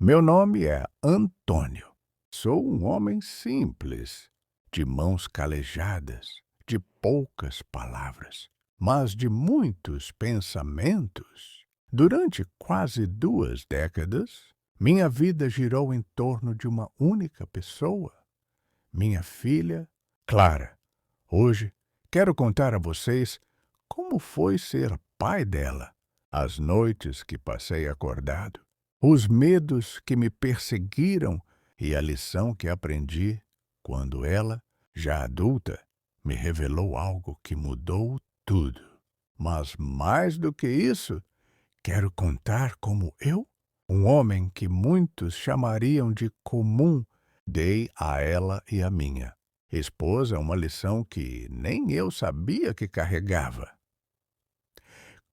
Meu nome é Antônio. Sou um homem simples, de mãos calejadas, de poucas palavras, mas de muitos pensamentos. Durante quase 2 décadas, minha vida girou em torno de uma única pessoa, minha filha, Clara. Hoje, quero contar a vocês como foi ser pai dela, as noites que passei acordado, os medos que me perseguiram e a lição que aprendi quando ela, já adulta, me revelou algo que mudou tudo. Mas mais do que isso, quero contar como eu, um homem que muitos chamariam de comum, dei a ela e a minha esposa uma lição que nem eu sabia que carregava.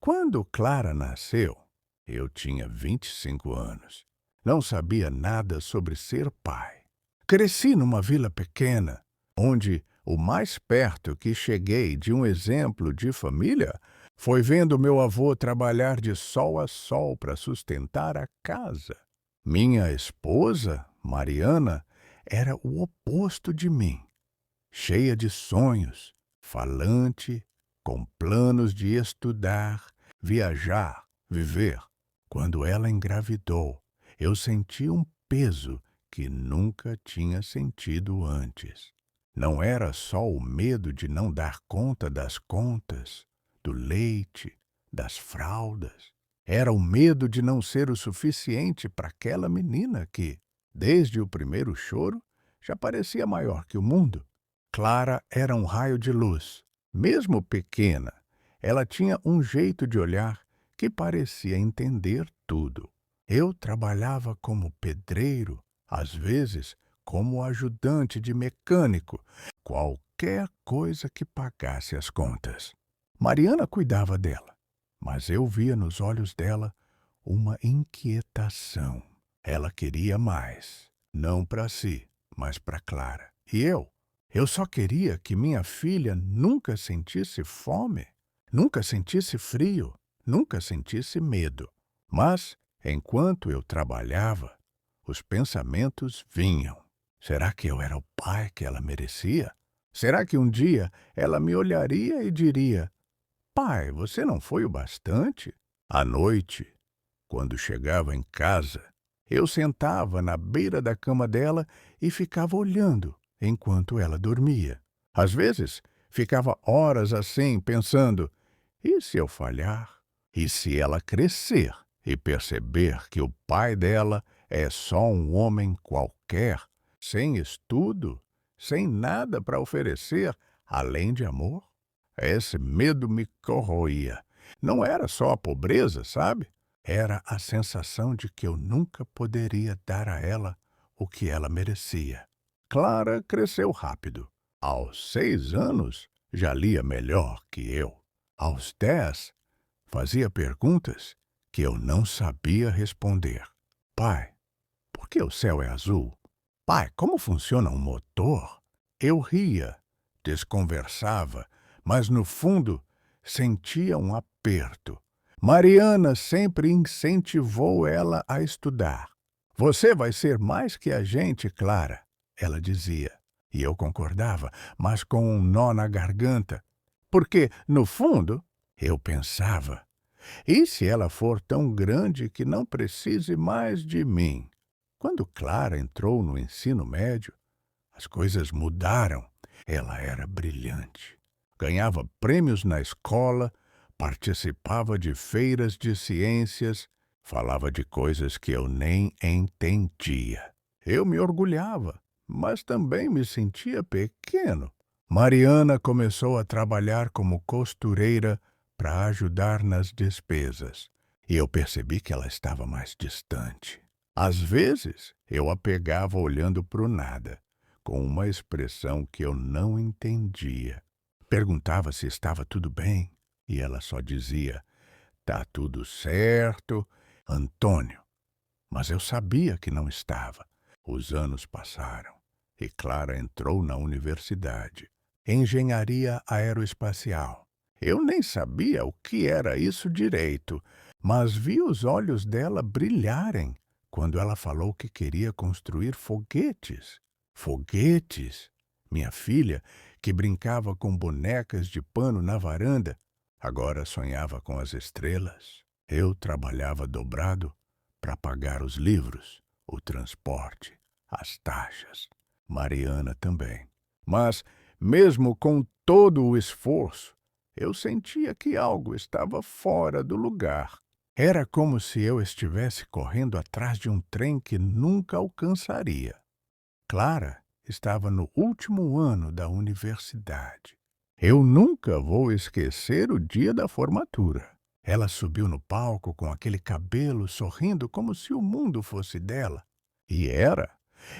Quando Clara nasceu, eu tinha 25 anos. Não sabia nada sobre ser pai. Cresci numa vila pequena, onde o mais perto que cheguei de um exemplo de família foi vendo meu avô trabalhar de sol a sol para sustentar a casa. Minha esposa, Mariana, era o oposto de mim, cheia de sonhos, falante, com planos de estudar, viajar, viver. Quando ela engravidou, eu senti um peso que nunca tinha sentido antes. Não era só o medo de não dar conta das contas, do leite, das fraldas. Era o medo de não ser o suficiente para aquela menina que, desde o primeiro choro, já parecia maior que o mundo. Clara era um raio de luz. Mesmo pequena, ela tinha um jeito de olhar que parecia entender tudo. Eu trabalhava como pedreiro, às vezes como ajudante de mecânico, qualquer coisa que pagasse as contas. Mariana cuidava dela, mas eu via nos olhos dela uma inquietação. Ela queria mais, não para si, mas para Clara. E eu só queria que minha filha nunca sentisse fome, nunca sentisse frio, nunca sentisse medo. Mas, enquanto eu trabalhava, os pensamentos vinham. Será que eu era o pai que ela merecia? Será que um dia ela me olharia e diria: pai, você não foi o bastante? À noite, quando chegava em casa, eu sentava na beira da cama dela e ficava olhando enquanto ela dormia. Às vezes, ficava horas assim, pensando: e se eu falhar? E se ela crescer e perceber que o pai dela é só um homem qualquer, sem estudo, sem nada para oferecer, além de amor? Esse medo me corroía. Não era só a pobreza, sabe? Era a sensação de que eu nunca poderia dar a ela o que ela merecia. Clara cresceu rápido. Aos 6 anos, já lia melhor que eu. Aos 10, fazia perguntas que eu não sabia responder. Pai, por que o céu é azul? Pai, como funciona um motor? Eu ria, desconversava, mas no fundo sentia um aperto. Mariana sempre incentivou ela a estudar. Você vai ser mais que a gente, Clara, ela dizia. E eu concordava, mas com um nó na garganta. Porque, no fundo, eu pensava: e se ela for tão grande que não precise mais de mim? Quando Clara entrou no ensino médio, as coisas mudaram. Ela era brilhante. Ganhava prêmios na escola, participava de feiras de ciências, falava de coisas que eu nem entendia. Eu me orgulhava, mas também me sentia pequeno. Mariana começou a trabalhar como costureira para ajudar nas despesas, e eu percebi que ela estava mais distante. Às vezes, eu a pegava olhando para o nada, com uma expressão que eu não entendia. Perguntava se estava tudo bem, e ela só dizia: tá tudo certo, Antônio. Mas eu sabia que não estava. Os anos passaram, e Clara entrou na universidade. Engenharia aeroespacial. Eu nem sabia o que era isso direito, mas vi os olhos dela brilharem quando ela falou que queria construir foguetes. Foguetes! Minha filha, que brincava com bonecas de pano na varanda, agora sonhava com as estrelas. Eu trabalhava dobrado para pagar os livros, o transporte, as taxas. Mariana também. Mas, mesmo com todo o esforço, eu sentia que algo estava fora do lugar. Era como se eu estivesse correndo atrás de um trem que nunca alcançaria. Clara estava no último ano da universidade. Eu nunca vou esquecer o dia da formatura. Ela subiu no palco com aquele cabelo sorrindo como se o mundo fosse dela. E era.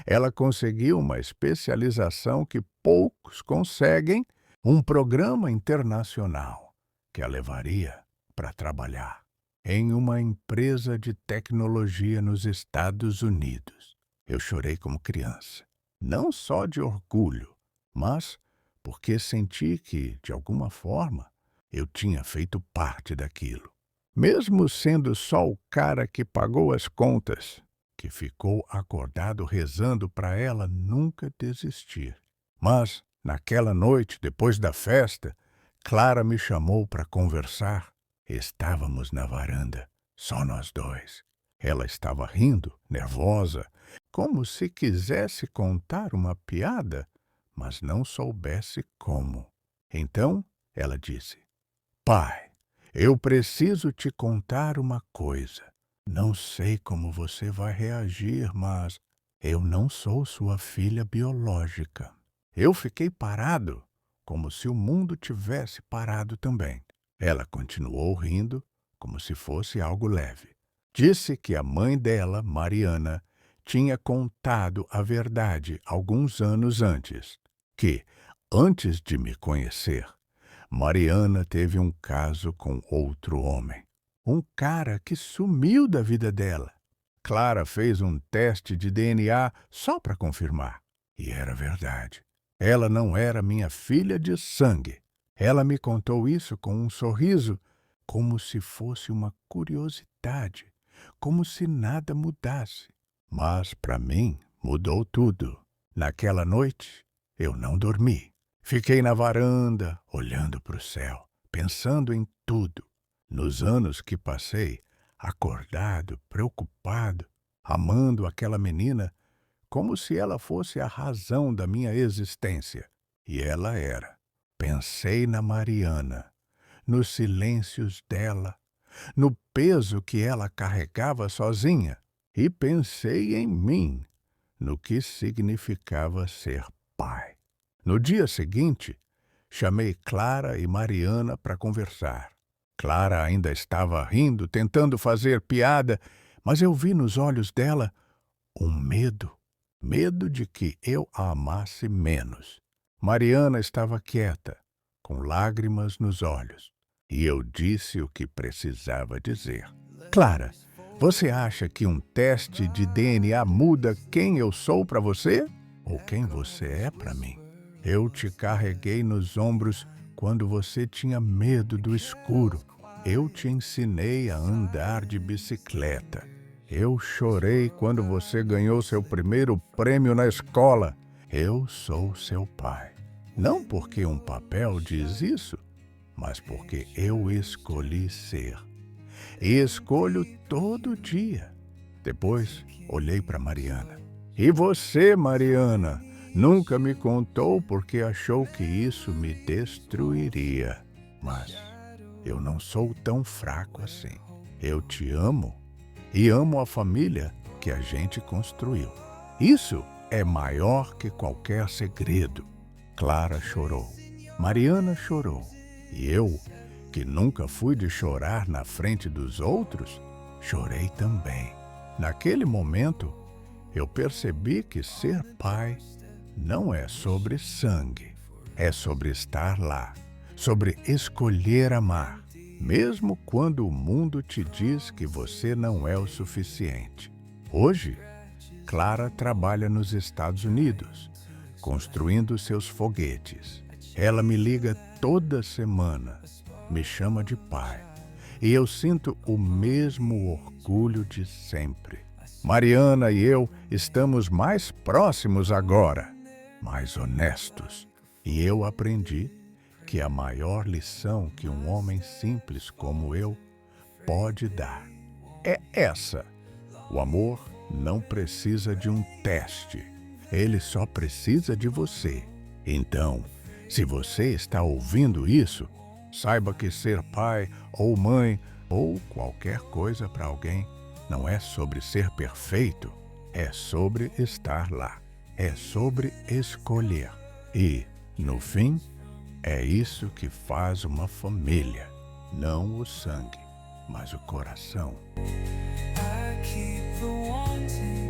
Ela conseguiu uma especialização que poucos conseguem, um programa internacional que a levaria para trabalhar em uma empresa de tecnologia nos Estados Unidos. Eu chorei como criança, não só de orgulho, mas porque senti que, de alguma forma, eu tinha feito parte daquilo. Mesmo sendo só o cara que pagou as contas, que ficou acordado rezando para ela nunca desistir. Mas, naquela noite, depois da festa, Clara me chamou para conversar. Estávamos na varanda, só nós dois. Ela estava rindo, nervosa, como se quisesse contar uma piada, mas não soubesse como. Então, ela disse: Pai, eu preciso te contar uma coisa. Não sei como você vai reagir, mas eu não sou sua filha biológica. Eu fiquei parado, como se o mundo tivesse parado também. Ela continuou rindo, como se fosse algo leve. Disse que a mãe dela, Mariana, tinha contado a verdade alguns anos antes, que, antes de me conhecer, Mariana teve um caso com outro homem. Um cara que sumiu da vida dela. Clara fez um teste de DNA só para confirmar. E era verdade. Ela não era minha filha de sangue. Ela me contou isso com um sorriso, como se fosse uma curiosidade, como se nada mudasse. Mas, para mim, mudou tudo. Naquela noite, eu não dormi. Fiquei na varanda, olhando para o céu, pensando em tudo. Nos anos que passei, acordado, preocupado, amando aquela menina, como se ela fosse a razão da minha existência. E ela era. Pensei na Mariana, nos silêncios dela, no peso que ela carregava sozinha. E pensei em mim, no que significava ser pai. No dia seguinte, chamei Clara e Mariana para conversar. Clara ainda estava rindo, tentando fazer piada, mas eu vi nos olhos dela um medo. Medo de que eu a amasse menos. Mariana estava quieta, com lágrimas nos olhos, e eu disse o que precisava dizer. Clara, você acha que um teste de DNA muda quem eu sou para você? Ou quem você é para mim? Eu te carreguei nos ombros quando você tinha medo do escuro. Eu te ensinei a andar de bicicleta. Eu chorei quando você ganhou seu primeiro prêmio na escola. Eu sou seu pai. Não porque um papel diz isso, mas porque eu escolhi ser. E escolho todo dia. Depois, olhei para Mariana. E você, Mariana, nunca me contou porque achou que isso me destruiria. Mas eu não sou tão fraco assim. Eu te amo e amo a família que a gente construiu. Isso é maior que qualquer segredo. Clara chorou. Mariana chorou. E eu, que nunca fui de chorar na frente dos outros, chorei também. Naquele momento, eu percebi que ser pai não é sobre sangue. É sobre estar lá, sobre escolher amar, mesmo quando o mundo te diz que você não é o suficiente. Hoje, Clara trabalha nos Estados Unidos, construindo seus foguetes. Ela me liga toda semana, me chama de pai, e eu sinto o mesmo orgulho de sempre. Mariana e eu estamos mais próximos agora, mais honestos. E eu aprendi que a maior lição que um homem simples como eu pode dar é essa: o amor não precisa de um teste, ele só precisa de você. Então, se você está ouvindo isso, saiba que ser pai ou mãe ou qualquer coisa para alguém não é sobre ser perfeito, é sobre estar lá, é sobre escolher. E, no fim, é isso que faz uma família, não o sangue, mas o coração. I keep the wanting.